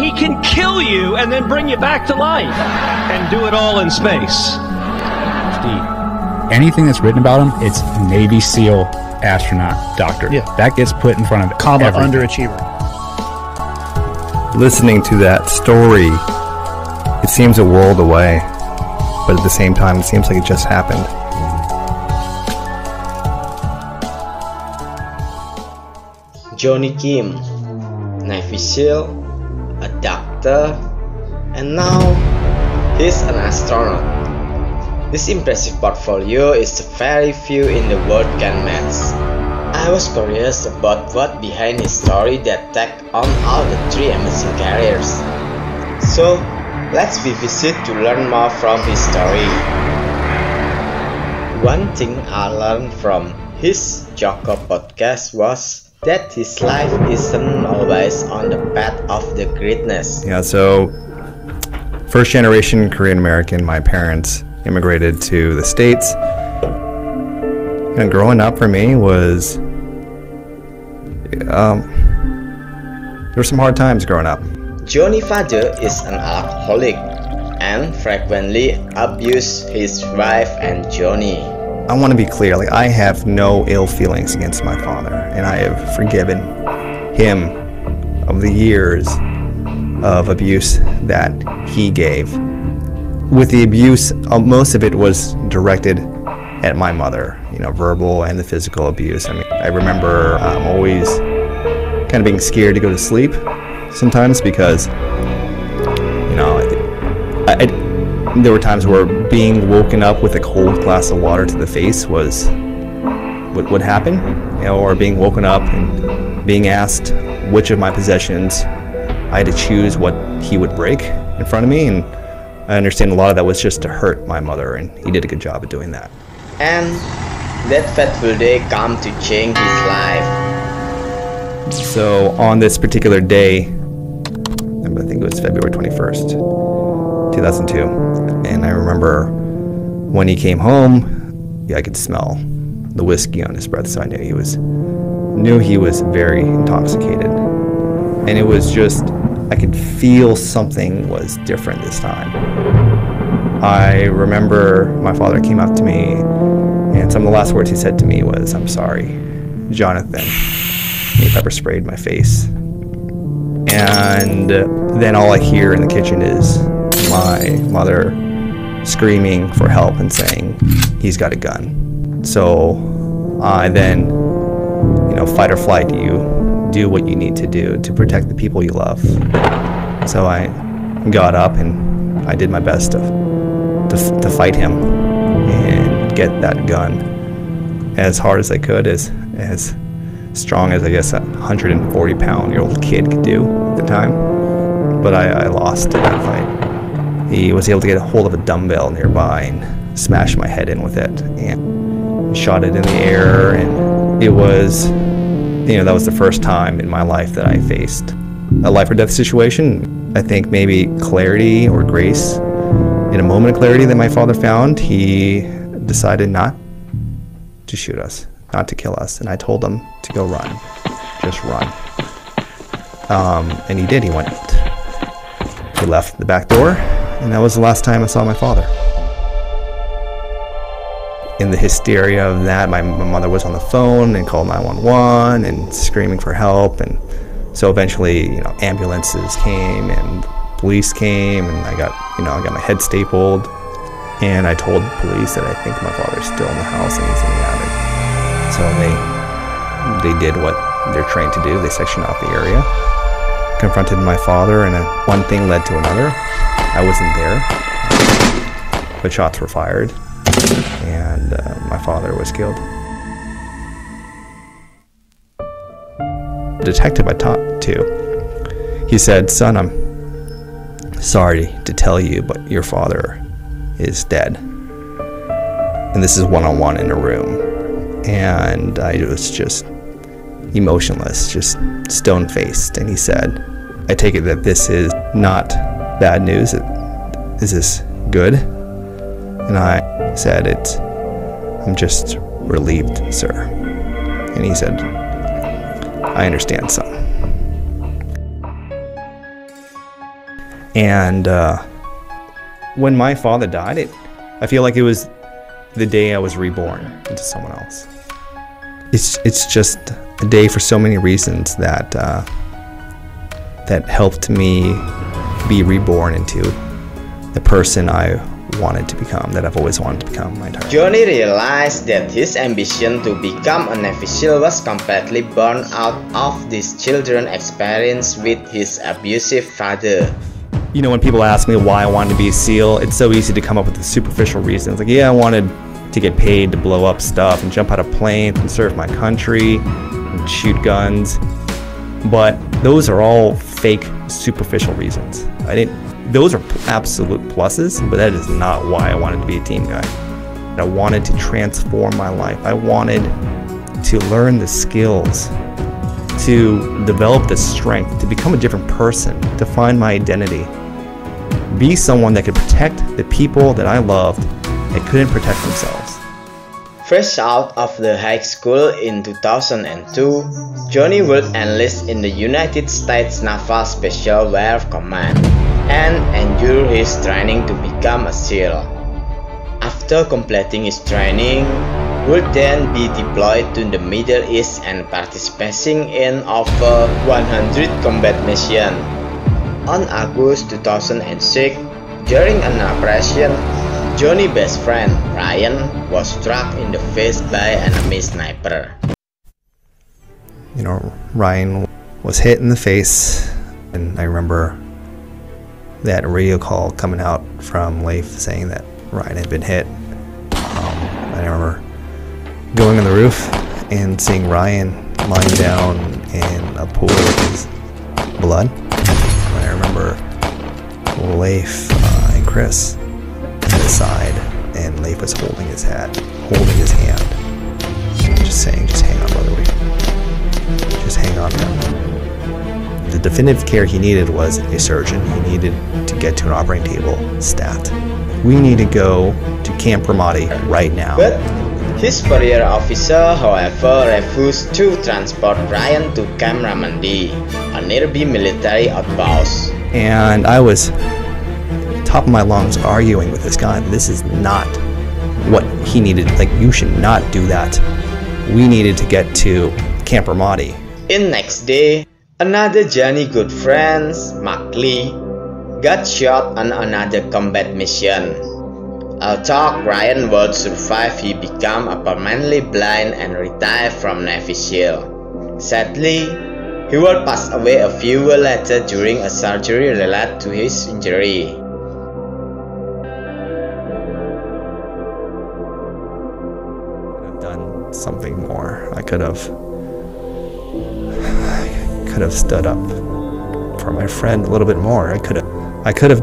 he can kill you and then bring you back to life and do it all in space. Anything that's written about him, it's Navy SEAL, astronaut, doctor. Yeah. That gets put in front of Comma everything. underachiever. Listening to that story, it seems a world away, but at the same time, it seems like it just happened. Jonny Kim, Navy SEAL, a doctor, and now he's an astronaut. This impressive portfolio is very few in the world can match. I was curious about what behind his story that take on all the three amazing careers. So, let's visit to learn more from his story. One thing I learned from his Joko podcast was that his life isn't always on the path of the greatness. Yeah, so first generation Korean American, my parents immigrated to the States. And growing up for me was, there were some hard times growing up. Jonny's father is an alcoholic and frequently abused his wife and Jonny. I want to be clear, I have no ill feelings against my father, and I have forgiven him of the years of abuse that he gave. With the abuse, most of it was directed at my mother, verbal and the physical abuse. I remember always kind of being scared to go to sleep sometimes because, there were times where being woken up with a cold glass of water to the face was what would happen, or being woken up and being asked which of my possessions I had to choose what he would break in front of me, and I understand a lot of that was just to hurt my mother, and he did a good job of doing that. And that fateful day come to change his life. So on this particular day, I think it was February 21st, 2002, and I remember when he came home, I could smell the whiskey on his breath, so I knew he was very intoxicated. And it was just, I could feel something was different this time. I remember my father came up to me, and some of the last words he said to me was, "I'm sorry, Jonathan." He pepper sprayed my face. And then all I hear in the kitchen is my mother screaming for help and saying, "He's got a gun." So I then, fight or flight, you do what you need to do to protect the people you love. So I got up and I did my best to fight him and get that gun as hard as I could, as strong as I guess a 140-pound-year-old kid could do at the time. But I lost in that fight. He was able to get a hold of a dumbbell nearby and smash my head in with it and shot it in the air, and it was, that was the first time in my life that I faced a life or death situation. I think maybe clarity or grace, in a moment of clarity that my father found, he decided not to shoot us, not to kill us, and I told him to go run, just run. And he did. He left the back door, and that was the last time I saw my father. In the hysteria of that, my mother was on the phone and called 911 and screaming for help, and so eventually, ambulances came and police came, and I got my head stapled, and I told the police that I think my father's still in the house and he's in the attic. So they did what they're trained to do. They sectioned off the area, confronted my father, and one thing led to another. I wasn't there, but shots were fired, and my father was killed. The detective I talked to, he said, "Son, I'm sorry to tell you, but your father is dead." And this is one-on-one in a room. And I was just emotionless, just stone-faced. And he said, "I take it that this is not bad news. Is this good?" And I said, "I'm just relieved, sir." And he said, "I understand, son." And when my father died, I feel like it was the day I was reborn into someone else. It's just a day for so many reasons that helped me be reborn into the person I wanted to become, that I've always wanted to become my entire life. Jonny realized that his ambition to become a Navy SEAL was completely born out of this children's experience with his abusive father. You know, when people ask me why I wanted to be a SEAL, it's so easy to come up with the superficial reasons. Like, yeah, I wanted to get paid to blow up stuff and jump out of planes and serve my country and shoot guns. But those are all fake, superficial reasons. Those are absolute pluses, but that is not why I wanted to be a team guy. I wanted to transform my life. I wanted to learn the skills, to develop the strength, to become a different person, to find my identity, be someone that could protect the people that I loved that couldn't protect themselves. Fresh out of the high school in 2002, Jonny would enlist in the United States Naval Special Wear Command and endure his training to become a SEAL. After completing his training, would then be deployed to the Middle East and participating in over 100 combat missions. On August 2006, during an operation, Jonny's best friend, Ryan, was struck in the face by an enemy sniper. You know, Ryan was hit in the face, and I remember that radio call coming out from Leif saying that Ryan had been hit. I remember going on the roof and seeing Ryan lying down in a pool of his blood. I remember Leif and Chris at his side, and Leif was holding his hand, just saying, just hang on, brother, just hang on, man. The definitive care he needed was a surgeon. He needed to get to an operating table stat. We need to go to Camp Ramadi right now. But his superior officer, however, refused to transport Ryan to Camp Ramadi, a nearby military outpost. And I was top of my lungs arguing with this guy. This is not what he needed. Like, you should not do that. We needed to get to Camp Ramadi. In next day, another Jonny good friend, Mark Lee, got shot on another combat mission. Although Ryan would survive, he became permanently blind and retired from Navy SEAL. Sadly, he would pass away a few years later during a surgery related to his injury. Something more. I could have stood up for my friend a little bit more. I could have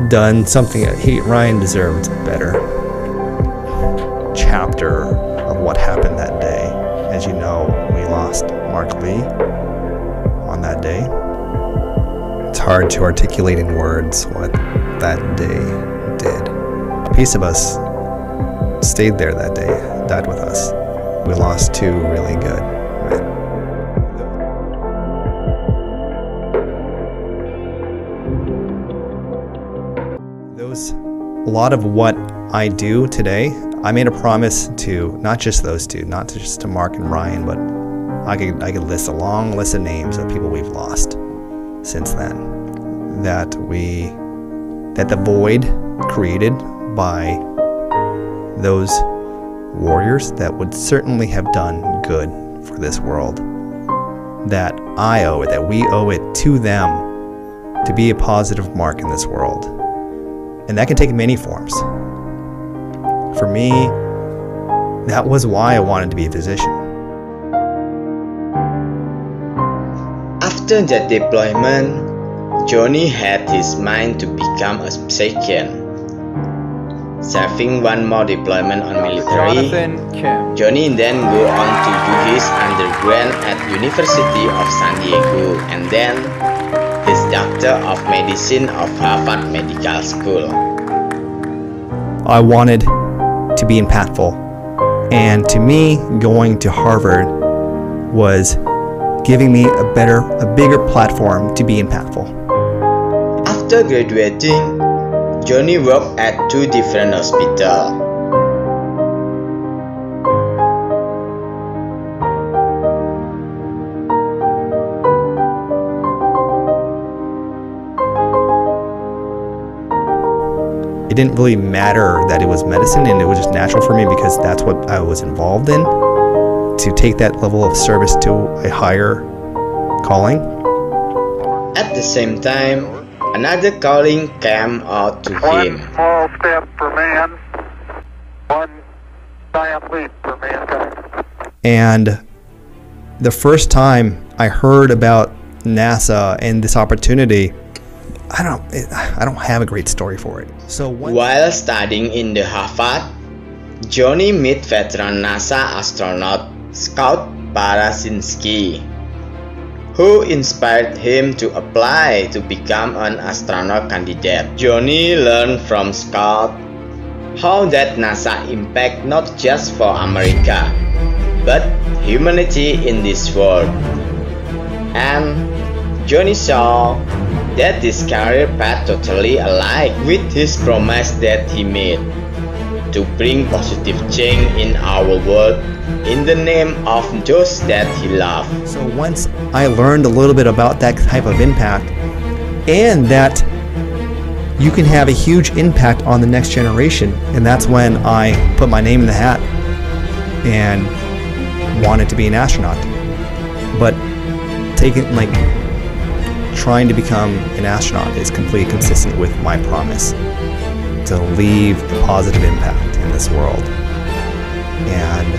done something. Ryan deserved a better chapter of what happened that day. As you know, we lost Mark Lee on that day. It's hard to articulate in words what that day did. A piece of us stayed there that day, died with us. We lost two really good men. A lot of what I do today, I made a promise to not just those two, not just to Mark and Ryan, but I could list a long list of names of people we've lost since then. That the void created by those warriors that would certainly have done good for this world, that I owe it, that we owe it to them to be a positive mark in this world. And that can take many forms. For me, that was why I wanted to be a physician. After that deployment, Jonny had his mind to become a physician. Serving one more deployment on military, Jonny then go on to do his undergrad at University of San Diego and then his Doctor of Medicine of Harvard Medical School. I wanted to be impactful, and to me, going to Harvard was giving me a bigger platform to be impactful. After graduating, Jonny worked at 2 different hospitals. It didn't really matter that it was medicine, and it was just natural for me because that's what I was involved in, to take that level of service to a higher calling. At the same time, another calling came out to him. One small step for man, one giant leap for mankind. And the first time I heard about NASA and this opportunity, I don't have a great story for it. So while studying in the Harvard, Jonny met veteran NASA astronaut Scout Barasinski, who inspired him to apply to become an astronaut candidate. Jonny learned from Scout how that NASA impact not just for America, but humanity in this world. And Jonny saw that this career path totally aligned with his promise that he made to bring positive change in our world in the name of those that he loved. So once I learned a little bit about that type of impact, and that you can have a huge impact on the next generation, and that's when I put my name in the hat and wanted to be an astronaut. But trying to become an astronaut is completely consistent with my promise to leave a positive impact in this world. And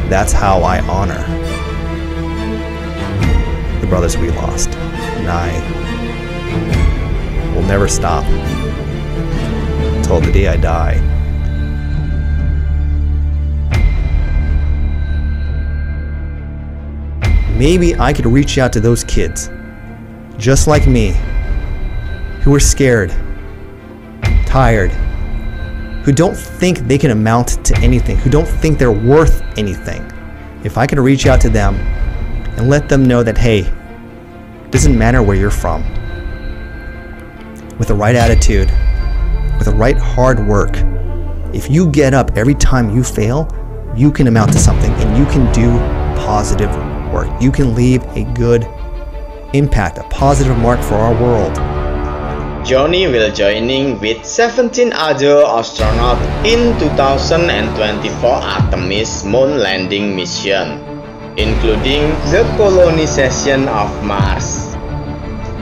that's how I honor the brothers we lost. And I will never stop until the day I die. Maybe I could reach out to those kids, just like me, who are scared, tired, who don't think they can amount to anything, who don't think they're worth anything. If I could reach out to them and let them know that, hey, it doesn't matter where you're from. With the right attitude, with the right hard work, if you get up every time you fail, you can amount to something, and you can do positive work. You can leave a good impact, a positive mark for our world. Jonny will joining with 17 other astronauts in 2024 Artemis moon landing mission, including the colonization of Mars.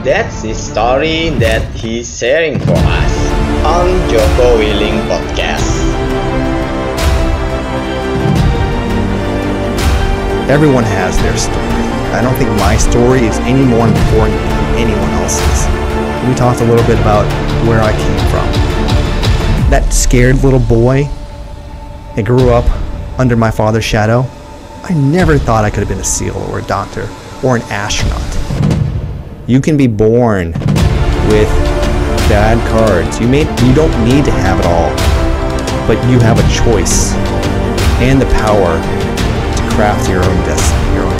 That's his story that he's sharing for us on Joko Willing Podcast. Everyone has their story. I don't think my story is any more important than anyone else's. We talked a little bit about where I came from. That scared little boy that grew up under my father's shadow, I never thought I could have been a SEAL or a doctor or an astronaut. You can be born with bad cards. You don't need to have it all, but you have a choice and the power to craft your own destiny, your own